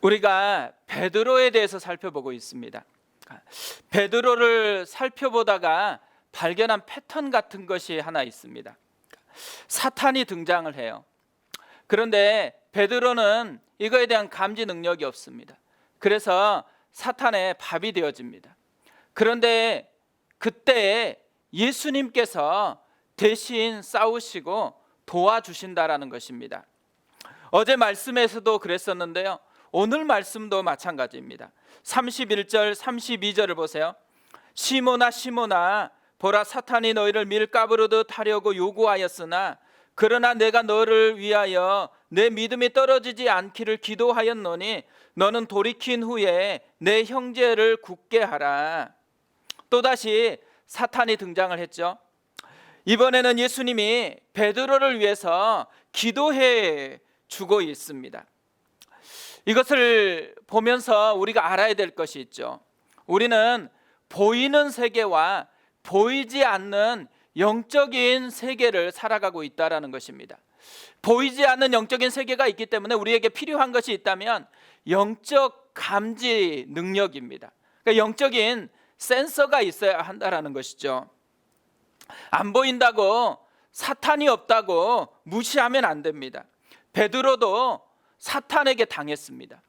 우리가 베드로에 대해서 살펴보고 있습니다. 베드로를 살펴보다가 발견한 패턴 같은 것이 하나 있습니다. 사탄이 등장을 해요. 그런데 베드로는 이거에 대한 감지 능력이 없습니다. 그래서 사탄의 밥이 되어집니다. 그런데 그때 예수님께서 대신 싸우시고 도와주신다라는 것입니다. 어제 말씀에서도 그랬었는데요, 오늘 말씀도 마찬가지입니다. 31절 32절을 보세요. 시몬아 시몬아, 보라, 사탄이 너희를 밀가부르듯 하려고 요구하였으나 그러나 내가 너를 위하여 내 믿음이 떨어지지 않기를 기도하였노니 너는 돌이킨 후에 내 형제를 굳게 하라. 또다시 사탄이 등장을 했죠. 이번에는 예수님이 베드로를 위해서 기도해 주고 있습니다. 이것을 보면서 우리가 알아야 될 것이 있죠. 우리는 보이는 세계와 보이지 않는 영적인 세계를 살아가고 있다는 것입니다. 보이지 않는 영적인 세계가 있기 때문에 우리에게 필요한 것이 있다면 영적 감지 능력입니다. 그러니까 영적인 센서가 있어야 한다는 것이죠. 안 보인다고, 사탄이 없다고 무시하면 안 됩니다. 베드로도 사탄에게 당했습니다.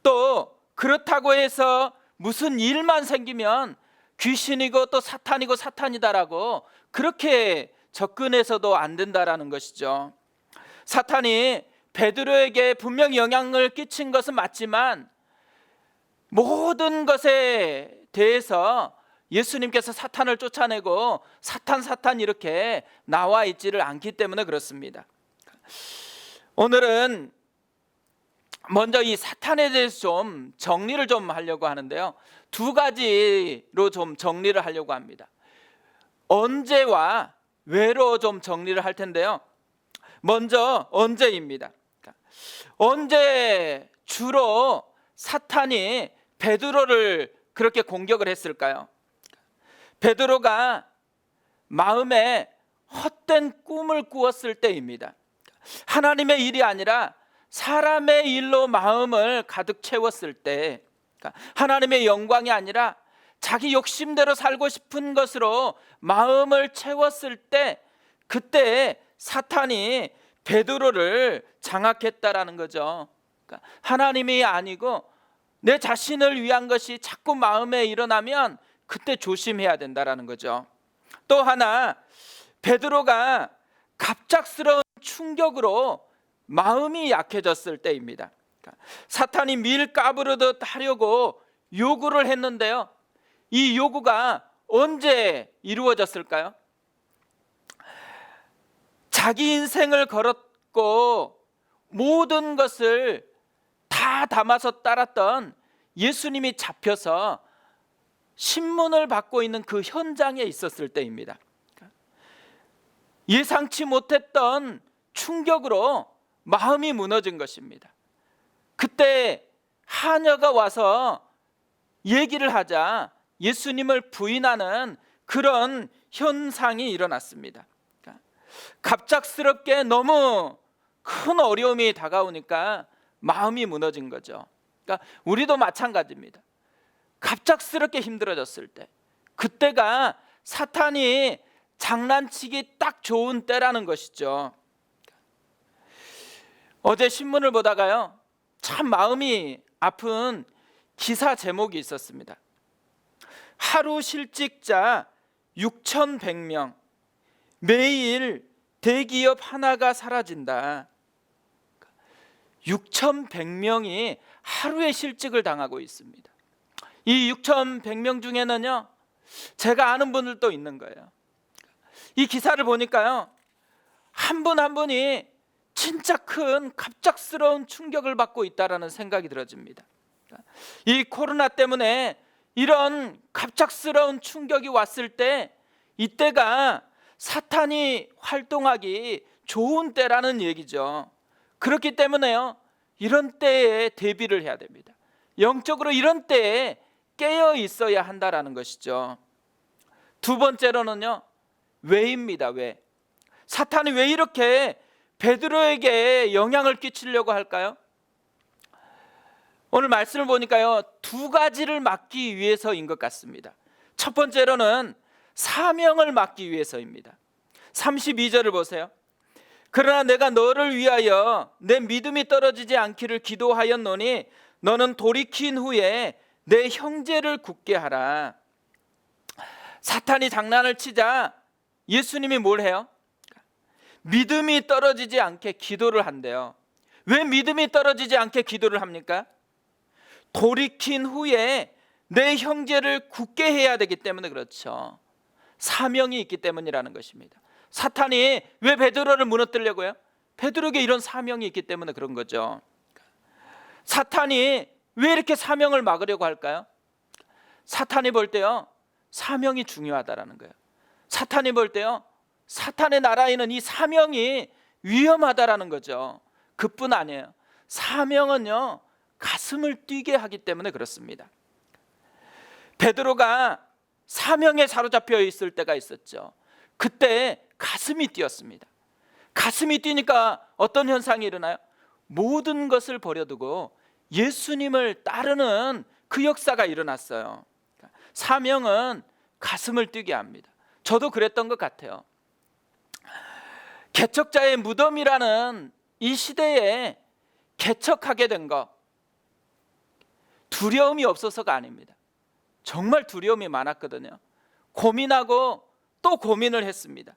또 그렇다고 해서 무슨 일만 생기면 귀신이고 또 사탄이고 사탄이다라고 그렇게 접근해서도 안 된다라는 것이죠. 사탄이 베드로에게 분명히 영향을 끼친 것은 맞지만 모든 것에 대해서 예수님께서 사탄을 쫓아내고 사탄 이렇게 나와 있지를 않기 때문에 그렇습니다. 오늘은 먼저 이 사탄에 대해서 좀 정리를 좀 하려고 하는데요, 두 가지로 좀 정리를 하려고 합니다. 언제와 왜로 좀 정리를 할 텐데요, 먼저 언제입니다. 언제 주로 사탄이 베드로를 그렇게 공격을 했을까요? 베드로가 마음에 헛된 꿈을 꾸었을 때입니다. 하나님의 일이 아니라 사람의 일로 마음을 가득 채웠을 때, 하나님의 영광이 아니라 자기 욕심대로 살고 싶은 것으로 마음을 채웠을 때, 그때 사탄이 베드로를 장악했다라는 거죠. 하나님이 아니고 내 자신을 위한 것이 자꾸 마음에 일어나면 그때 조심해야 된다라는 거죠. 또 하나, 베드로가 갑작스러운 충격으로 마음이 약해졌을 때입니다. 사탄이 밀 까부르듯 하려고 요구를 했는데요, 이 요구가 언제 이루어졌을까요? 자기 인생을 걸었고 모든 것을 다 담아서 따랐던 예수님이 잡혀서 신문을 받고 있는 그 현장에 있었을 때입니다. 예상치 못했던 충격으로 마음이 무너진 것입니다. 그때 하녀가 와서 얘기를 하자 예수님을 부인하는 그런 현상이 일어났습니다. 갑작스럽게 너무 큰 어려움이 다가오니까 마음이 무너진 거죠. 그러니까 우리도 마찬가지입니다. 갑작스럽게 힘들어졌을 때, 그때가 사탄이 장난치기 딱 좋은 때라는 것이죠. 어제 신문을 보다가요, 참 마음이 아픈 기사 제목이 있었습니다. 하루 실직자 6,100명, 매일 대기업 하나가 사라진다. 6,100명이 하루에 실직을 당하고 있습니다. 이 6,100명 중에는요, 제가 아는 분들도 있는 거예요. 이 기사를 보니까요, 한 분 한 분이 진짜 큰 갑작스러운 충격을 받고 있다라는 생각이 들어집니다. 이 코로나 때문에 이런 갑작스러운 충격이 왔을 때, 이때가 사탄이 활동하기 좋은 때라는 얘기죠. 그렇기 때문에요, 이런 때에 대비를 해야 됩니다. 영적으로 이런 때에 깨어 있어야 한다라는 것이죠. 두 번째로는요, 왜입니다. 왜? 사탄이 왜 이렇게 베드로에게 영향을 끼치려고 할까요? 오늘 말씀을 보니까요, 두 가지를 막기 위해서인 것 같습니다. 첫 번째로는 사명을 막기 위해서입니다. 32절을 보세요. 그러나 내가 너를 위하여 내 믿음이 떨어지지 않기를 기도하였노니 너는 돌이킨 후에 내 형제를 굳게 하라. 사탄이 장난을 치자 예수님이 뭘 해요? 믿음이 떨어지지 않게 기도를 한대요. 왜 믿음이 떨어지지 않게 기도를 합니까? 돌이킨 후에 내 형제를 굳게 해야 되기 때문에 그렇죠. 사명이 있기 때문이라는 것입니다. 사탄이 왜 베드로를 무너뜨리려고요? 베드로에게 이런 사명이 있기 때문에 그런 거죠. 사탄이 왜 이렇게 사명을 막으려고 할까요? 사탄이 볼 때요, 사명이 중요하다라는 거예요. 사탄이 볼 때요, 사탄의 나라에는 이 사명이 위험하다라는 거죠. 그뿐 아니에요. 사명은요, 가슴을 뛰게 하기 때문에 그렇습니다. 베드로가 사명에 사로잡혀 있을 때가 있었죠. 그때 가슴이 뛰었습니다. 가슴이 뛰니까 어떤 현상이 일어나요? 모든 것을 버려두고 예수님을 따르는 그 역사가 일어났어요. 사명은 가슴을 뛰게 합니다. 저도 그랬던 것 같아요. 개척자의 무덤이라는 이 시대에 개척하게 된 거, 두려움이 없어서가 아닙니다. 정말 두려움이 많았거든요. 고민하고 또 고민을 했습니다.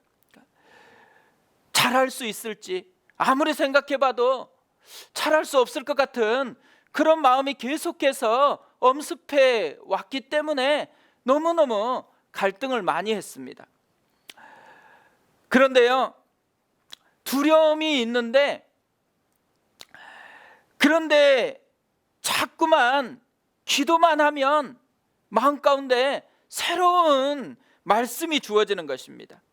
잘할 수 있을지, 아무리 생각해봐도 잘할 수 없을 것 같은 그런 마음이 계속해서 엄습해 왔기 때문에 너무너무 갈등을 많이 했습니다. 그런데요, 두려움이 있는데, 그런데 자꾸만 기도만 하면 마음 가운데 새로운 말씀이 주어지는 것입니다.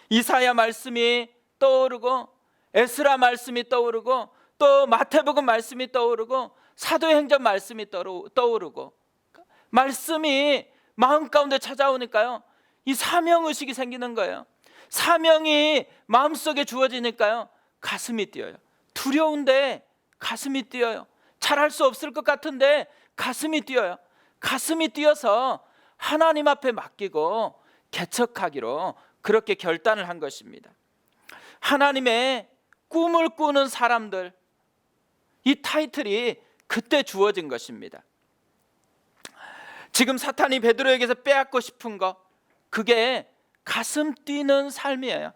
이사야 말씀이 떠오르고, 에스라 말씀이 떠오르고, 또 마태복음 말씀이 떠오르고, 사도행전 말씀이 떠오르고, 말씀이 마음 가운데 찾아오니까요, 이 사명의식이 생기는 거예요. 사명이 마음속에 주어지니까요, 가슴이 뛰어요. 두려운데 가슴이 뛰어요. 잘할 수 없을 것 같은데 가슴이 뛰어요. 가슴이 뛰어서 하나님 앞에 맡기고 개척하기로 그렇게 결단을 한 것입니다. 하나님의 꿈을 꾸는 사람들, 이 타이틀이 그때 주어진 것입니다. 지금 사탄이 베드로에게서 빼앗고 싶은 것, 그게 가슴 뛰는 삶이에요.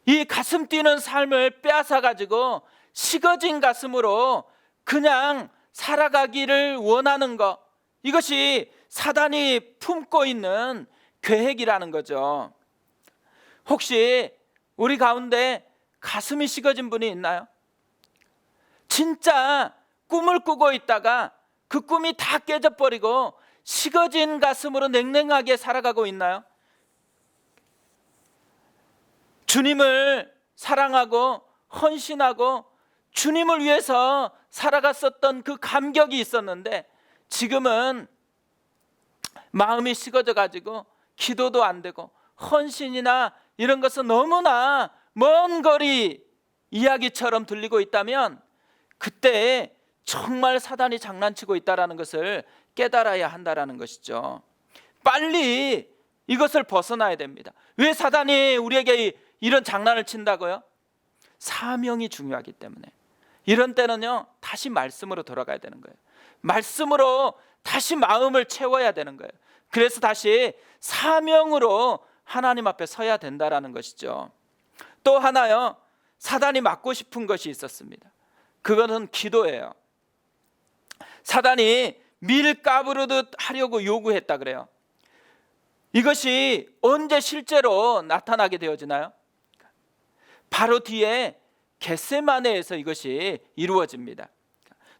이 가슴 뛰는 삶을 빼앗아 가지고 식어진 가슴으로 그냥 살아가기를 원하는 것, 이것이 사단이 품고 있는 계획이라는 거죠. 혹시 우리 가운데 가슴이 식어진 분이 있나요? 진짜 꿈을 꾸고 있다가 그 꿈이 다 깨져버리고 식어진 가슴으로 냉랭하게 살아가고 있나요? 주님을 사랑하고 헌신하고 주님을 위해서 살아갔었던 그 감격이 있었는데 지금은 마음이 식어져 가지고 기도도 안 되고 헌신이나 이런 것은 너무나 먼 거리 이야기처럼 들리고 있다면 그때 정말 사단이 장난치고 있다는 것을 깨달아야 한다는 것이죠. 빨리 이것을 벗어나야 됩니다. 왜 사단이 우리에게 이런 장난을 친다고요? 사명이 중요하기 때문에. 이런 때는요, 다시 말씀으로 돌아가야 되는 거예요. 말씀으로 다시 마음을 채워야 되는 거예요. 그래서 다시 사명으로 하나님 앞에 서야 된다는 것이죠. 또 하나요, 사단이 막고 싶은 것이 있었습니다. 그거는 기도예요. 사단이 밀 까부르듯 하려고 요구했다 그래요. 이것이 언제 실제로 나타나게 되어지나요? 바로 뒤에 겟세마네에서 이것이 이루어집니다.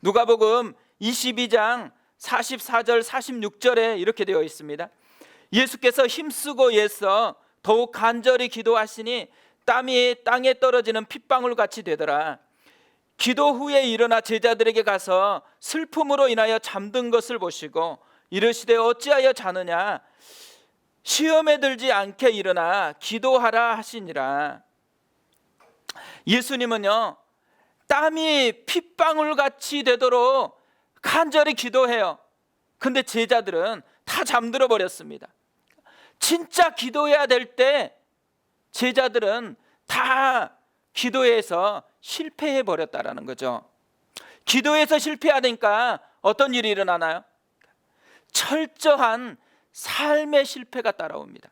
누가복음 22장 44절 46절에 이렇게 되어 있습니다. 예수께서 힘쓰고 애써 더욱 간절히 기도하시니 땀이 땅에 떨어지는 핏방울 같이 되더라. 기도 후에 일어나 제자들에게 가서 슬픔으로 인하여 잠든 것을 보시고 이르시되 어찌하여 자느냐, 시험에 들지 않게 일어나 기도하라 하시니라. 예수님은요, 땀이 핏방울 같이 되도록 간절히 기도해요. 근데 제자들은 다 잠들어 버렸습니다. 진짜 기도해야 될 때 제자들은 다 기도해서 실패해 버렸다라는 거죠. 기도해서 실패하니까 어떤 일이 일어나나요? 철저한 삶의 실패가 따라옵니다.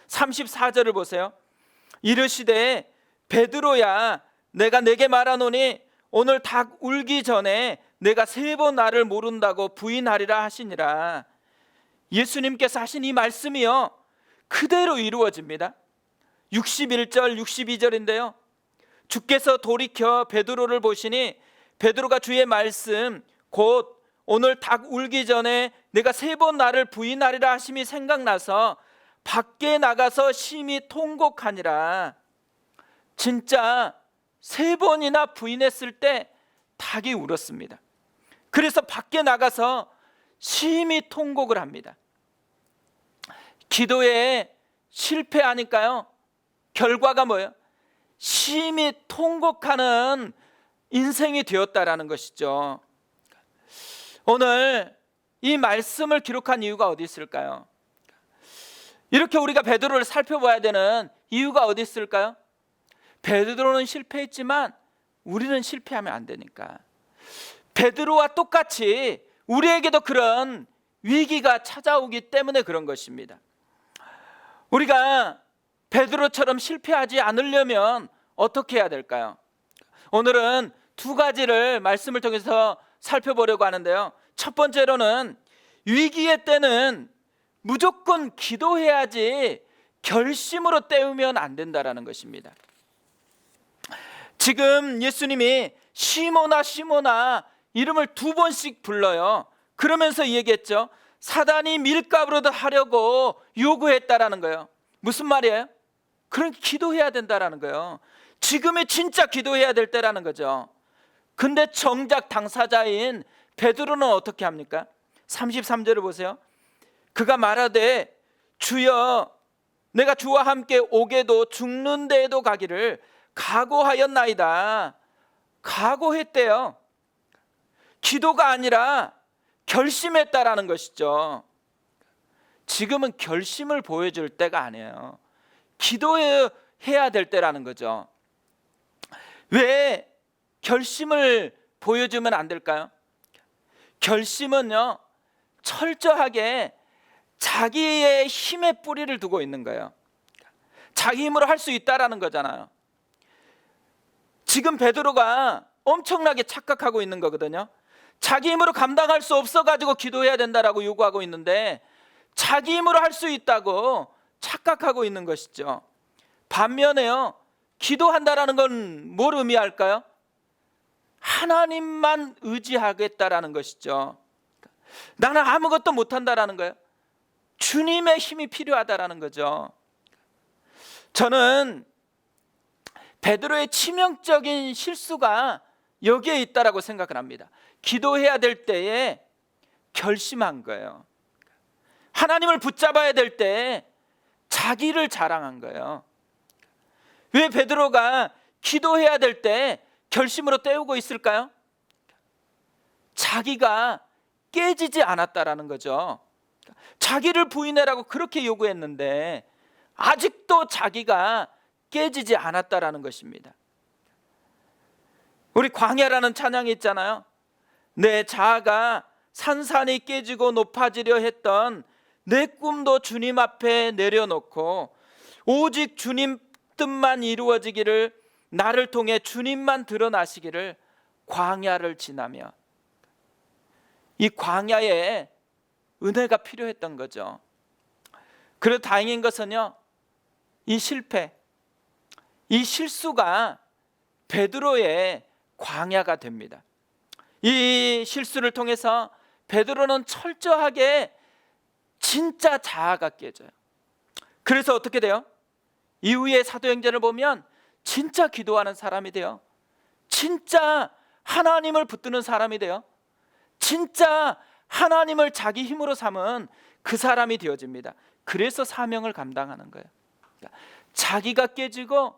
34절을 보세요. 이르시되 베드로야, 내가 네게 말하노니 오늘 닭 울기 전에 내가 3번 나를 모른다고 부인하리라 하시니라. 예수님께서 하신 이 말씀이요 그대로 이루어집니다. 61절 62절인데요 주께서 돌이켜 베드로를 보시니 베드로가 주의 말씀 곧 오늘 닭 울기 전에 내가 3번 나를 부인하리라 하심이 생각나서 밖에 나가서 심히 통곡하니라. 진짜 3번이나 부인했을 때 닭이 울었습니다. 그래서 밖에 나가서 심히 통곡을 합니다. 기도에 실패하니까요 결과가 뭐예요? 심히 통곡하는 인생이 되었다라는 것이죠. 오늘 이 말씀을 기록한 이유가 어디 있을까요? 이렇게 우리가 베드로를 살펴봐야 되는 이유가 어디 있을까요? 베드로는 실패했지만 우리는 실패하면 안 되니까. 베드로와 똑같이 우리에게도 그런 위기가 찾아오기 때문에 그런 것입니다. 우리가 베드로처럼 실패하지 않으려면 어떻게 해야 될까요? 오늘은 2가지를 말씀을 통해서 살펴보려고 하는데요 첫 번째로는 위기의 때는 무조건 기도해야지 결심으로 때우면 안 된다라는 것입니다. 지금 예수님이 시모나 시모나 이름을 2번씩 불러요. 그러면서 얘기했죠. 사단이 밀가루로 하려고 요구했다라는 거예요. 무슨 말이에요? 그럼 기도해야 된다라는 거예요. 지금이 진짜 기도해야 될 때라는 거죠. 근데 정작 당사자인 베드로는 어떻게 합니까? 33절을 보세요. 그가 말하되 주여 내가 주와 함께 오게도 죽는 데에도 가기를 각오하였나이다. 각오했대요. 기도가 아니라 결심했다라는 것이죠. 지금은 결심을 보여줄 때가 아니에요. 기도해야 될 때라는 거죠. 왜 결심을 보여주면 안 될까요? 결심은요 철저하게 자기의 힘에 뿌리를 두고 있는 거예요. 자기 힘으로 할 수 있다라는 거잖아요. 지금 베드로가 엄청나게 착각하고 있는 거거든요. 자기 힘으로 감당할 수 없어가지고 기도해야 된다라고 요구하고 있는데 자기 힘으로 할 수 있다고 착각하고 있는 것이죠. 반면에요 기도한다라는 건 뭘 의미할까요? 하나님만 의지하겠다라는 것이죠. 나는 아무것도 못한다라는 거예요. 주님의 힘이 필요하다라는 거죠. 저는 베드로의 치명적인 실수가 여기에 있다라고 생각을 합니다. 기도해야 될 때에 결심한 거예요. 하나님을 붙잡아야 될 때 자기를 자랑한 거예요. 왜 베드로가 기도해야 될 때 결심으로 때우고 있을까요? 자기가 깨지지 않았다라는 거죠. 자기를 부인해라고 그렇게 요구했는데 아직도 자기가 깨지지 않았다라는 것입니다. 우리 광야라는 찬양이 있잖아요. 내 자아가 산산이 깨지고 높아지려 했던 내 꿈도 주님 앞에 내려놓고 오직 주님 뜻만 이루어지기를 나를 통해 주님만 드러나시기를 광야를 지나며 이 광야에 은혜가 필요했던 거죠. 그래도 다행인 것은요 이 실패, 이 실수가 베드로의 광야가 됩니다. 이 실수를 통해서 베드로는 철저하게 진짜 자아가 깨져요. 그래서 어떻게 돼요? 이후에 사도행전을 보면 진짜 기도하는 사람이 돼요. 진짜 하나님을 붙드는 사람이 돼요. 진짜 하나님을 자기 힘으로 삼은 그 사람이 되어집니다. 그래서 사명을 감당하는 거예요. 자기가 깨지고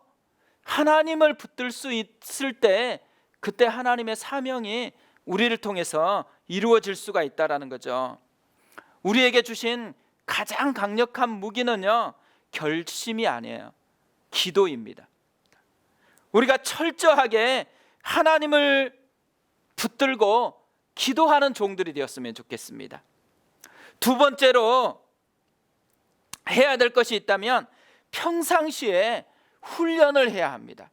하나님을 붙들 수 있을 때 그때 하나님의 사명이 우리를 통해서 이루어질 수가 있다라는 거죠. 우리에게 주신 가장 강력한 무기는요, 결심이 아니에요. 기도입니다. 우리가 철저하게 하나님을 붙들고 기도하는 종들이 되었으면 좋겠습니다. 두 번째로 해야 될 것이 있다면 평상시에 훈련을 해야 합니다.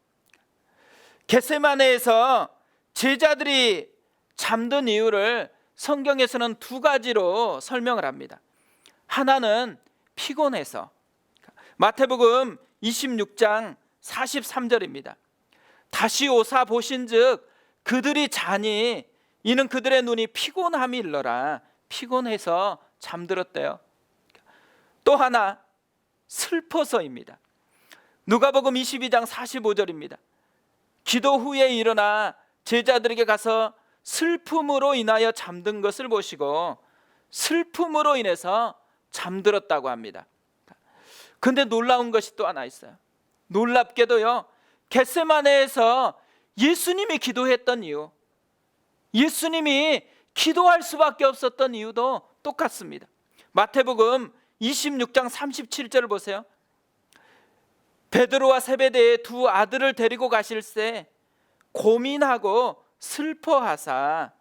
겟세마네에서 제자들이 잠든 이유를 성경에서는 두 가지로 설명을 합니다. 하나는 피곤해서, 마태복음 26장 43절입니다. 다시 오사 보신즉 그들이 자니 이는 그들의 눈이 피곤함이 일러라. 피곤해서 잠들었대요. 또 하나, 슬퍼서입니다. 누가복음 22장 45절입니다. 기도 후에 일어나 제자들에게 가서 슬픔으로 인하여 잠든 것을 보시고 슬픔으로 인해서 잠들었다고 합니다. 근데 놀라운 것이 또 하나 있어요. 놀랍게도요, 겟세마네에서 예수님이 기도했던 이유, 예수님이 기도할 수밖에 없었던 이유도 똑같습니다. 마태복음 26장 37절을 보세요. 베드로와 세베대의 두 아들을 데리고 가실새 고민하고 슬퍼하사,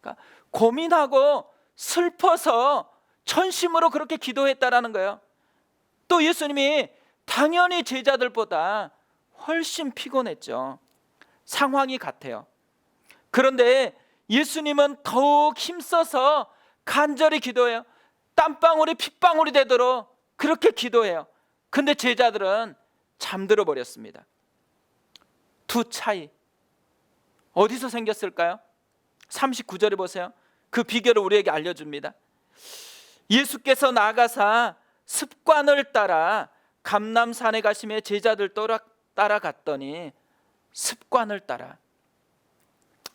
그러니까 고민하고 슬퍼서 전심으로 그렇게 기도했다라는 거예요. 또 예수님이 당연히 제자들보다 훨씬 피곤했죠. 상황이 같아요. 그런데 예수님은 더욱 힘써서 간절히 기도해요. 땀방울이 핏방울이 되도록 그렇게 기도해요. 근데 제자들은 잠들어 버렸습니다. 두 차이 어디서 생겼을까요? 39절에 보세요. 그 비결을 우리에게 알려줍니다. 예수께서 나아가사 습관을 따라 감람산에 가심에 제자들 따라갔더니, 습관을 따라,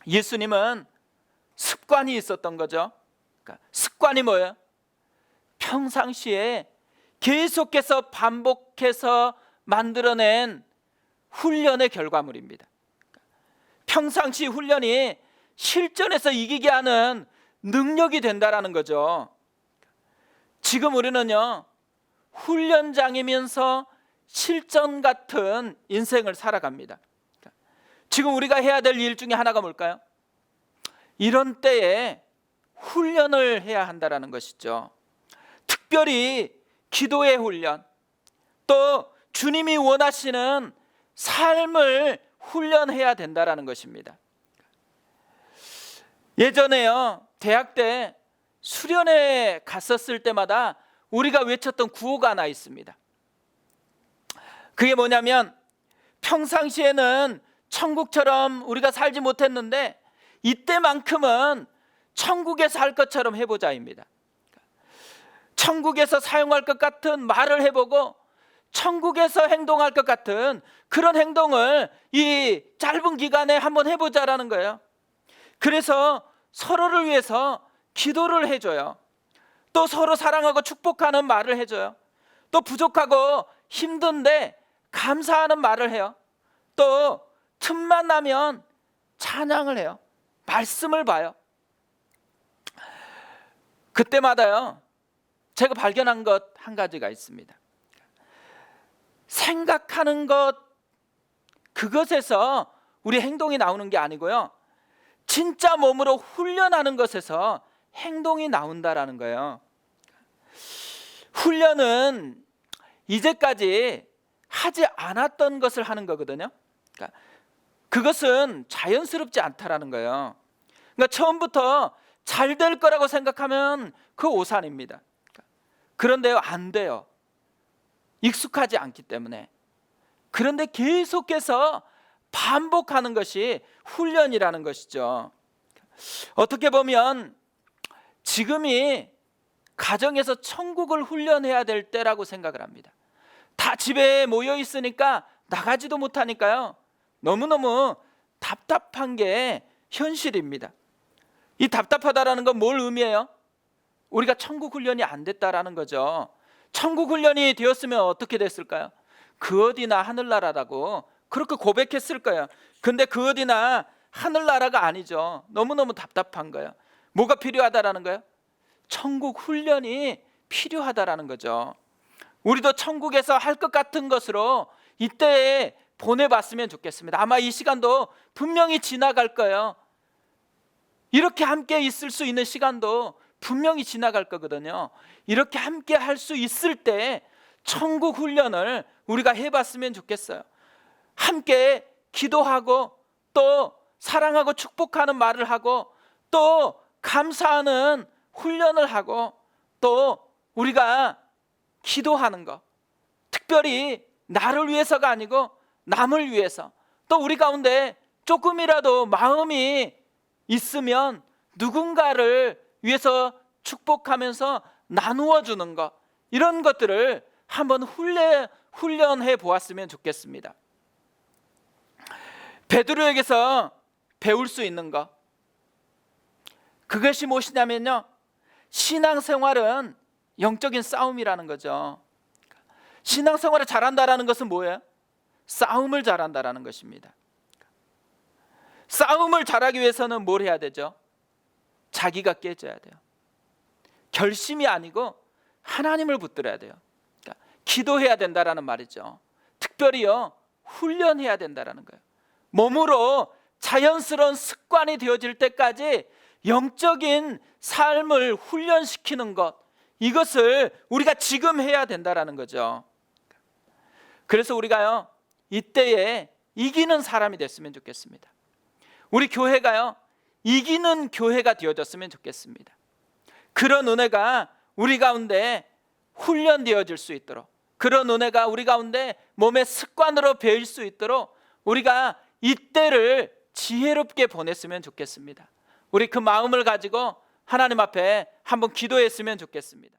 예수님은 습관이 있었던 거죠. 그러니까 습관이 뭐예요? 평상시에 계속해서 반복해서 만들어낸 훈련의 결과물입니다. 평상시 훈련이 실전에서 이기게 하는 능력이 된다라는 거죠. 지금 우리는요, 훈련장이면서 실전 같은 인생을 살아갑니다. 지금 우리가 해야 될 일 중에 하나가 뭘까요? 이런 때에 훈련을 해야 한다라는 것이죠. 특별히 기도의 훈련, 또 주님이 원하시는 삶을 훈련해야 된다라는 것입니다. 예전에요, 대학 때 수련회 갔었을 때마다 우리가 외쳤던 구호가 하나 있습니다. 그게 뭐냐면, 평상시에는 천국처럼 우리가 살지 못했는데 이때만큼은 천국에서 할 것처럼 해보자입니다. 천국에서 사용할 것 같은 말을 해보고 천국에서 행동할 것 같은 그런 행동을 이 짧은 기간에 한번 해보자라는 거예요. 그래서 서로를 위해서 기도를 해줘요. 또 서로 사랑하고 축복하는 말을 해줘요. 또 부족하고 힘든데 감사하는 말을 해요. 또 틈만 나면 찬양을 해요. 말씀을 봐요. 그때마다요, 제가 발견한 것 한 가지가 있습니다. 생각하는 것, 그것에서 우리 행동이 나오는 게 아니고요, 진짜 몸으로 훈련하는 것에서 행동이 나온다라는 거예요. 훈련은 이제까지 하지 않았던 것을 하는 거거든요. 그러니까 그것은 자연스럽지 않다라는 거예요. 그러니까 처음부터 잘 될 거라고 생각하면 그 오산입니다. 그런데요, 안 돼요. 익숙하지 않기 때문에. 그런데 계속해서 반복하는 것이 훈련이라는 것이죠. 어떻게 보면 지금이 가정에서 천국을 훈련해야 될 때라고 생각을 합니다. 다 집에 모여 있으니까 나가지도 못하니까요, 너무너무 답답한 게 현실입니다. 이 답답하다라는 건 뭘 의미해요? 우리가 천국 훈련이 안 됐다라는 거죠. 천국 훈련이 되었으면 어떻게 됐을까요? 그 어디나 하늘나라라고 그렇게 고백했을 거예요. 근데 그 어디나 하늘나라가 아니죠. 너무너무 답답한 거예요. 뭐가 필요하다라는 거예요? 천국 훈련이 필요하다라는 거죠. 우리도 천국에서 할 것 같은 것으로 이때에 보내봤으면 좋겠습니다. 아마 이 시간도 분명히 지나갈 거예요. 이렇게 함께 있을 수 있는 시간도 분명히 지나갈 거거든요. 이렇게 함께 할 수 있을 때 천국 훈련을 우리가 해봤으면 좋겠어요. 함께 기도하고 또 사랑하고 축복하는 말을 하고 또 감사하는 훈련을 하고 또 우리가 기도하는 것, 특별히 나를 위해서가 아니고 남을 위해서, 또 우리 가운데 조금이라도 마음이 있으면 누군가를 위해서 축복하면서 나누어 주는 것, 이런 것들을 한번 훈련해 보았으면 좋겠습니다. 베드로에게서 배울 수 있는 것, 그것이 무엇이냐면요, 신앙생활은 영적인 싸움이라는 거죠. 신앙생활을 잘한다라는 것은 뭐예요? 싸움을 잘한다라는 것입니다. 싸움을 잘하기 위해서는 뭘 해야 되죠? 자기가 깨져야 돼요. 결심이 아니고 하나님을 붙들어야 돼요. 그러니까 기도해야 된다라는 말이죠. 특별히요, 훈련해야 된다라는 거예요. 몸으로 자연스러운 습관이 되어질 때까지 영적인 삶을 훈련시키는 것, 이것을 우리가 지금 해야 된다라는 거죠. 그래서 우리가요, 이때에 이기는 사람이 됐으면 좋겠습니다. 우리 교회가요, 이기는 교회가 되어졌으면 좋겠습니다. 그런 은혜가 우리 가운데 훈련되어질 수 있도록, 그런 은혜가 우리 가운데 몸의 습관으로 배일 수 있도록 우리가 이때를 지혜롭게 보냈으면 좋겠습니다. 우리 그 마음을 가지고 하나님 앞에 한번 기도했으면 좋겠습니다.